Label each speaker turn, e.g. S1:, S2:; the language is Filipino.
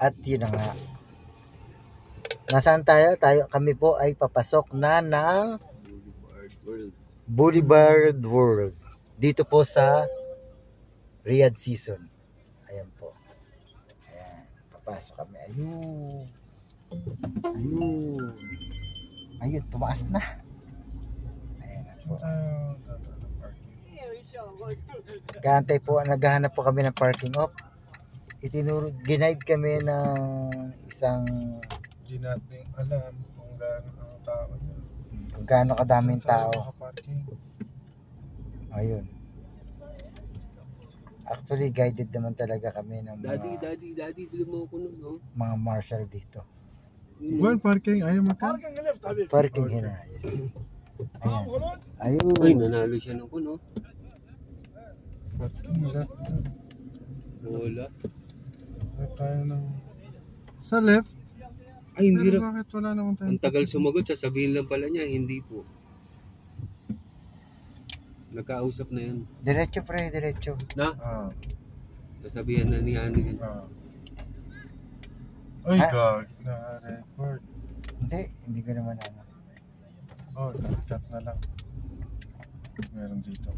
S1: At yun na nga. Nasaan tayo? Kami po ay papasok na ng Boulevard World. Dito po sa Riyadh Season. Ayan po. Ayan. Papasok kami. Ayun. Ayun. Ayun. Tumaas na. Ayan na po. Kaantay po. Naghahanap po kami ng parking op. Ginaid kami ng isang...
S2: Hindi natin alam kung gaano ang tao niya.
S1: Kung gaano kadaming tao. Ayun. Actually, guided naman talaga kami ng mga...
S3: Daddy, bili mo ako nun, no?
S1: Mga marshal dito.
S2: Well, parking. Ayaw makan.
S1: Parking hina. Yes. Ayan. Ayun.
S3: Ay, nanalo siya ng kuno.
S2: Parking.
S3: Wala.
S2: Tayo ng... Sa left?
S3: Ay, hindi
S2: Pero
S3: rin.
S2: bakit wala naman tayo?
S3: Ang tagal sumagot, sasabihin lang pala niya, hindi po. Nagkausap na yan.
S1: Diretso pre, diretso.
S3: Na? Sasabihan na ni Ani.
S2: Ay,
S1: Ah.
S2: gag. Na-record.
S1: Hindi ko naman ano.
S2: Oh, chat na lang. Meron dito.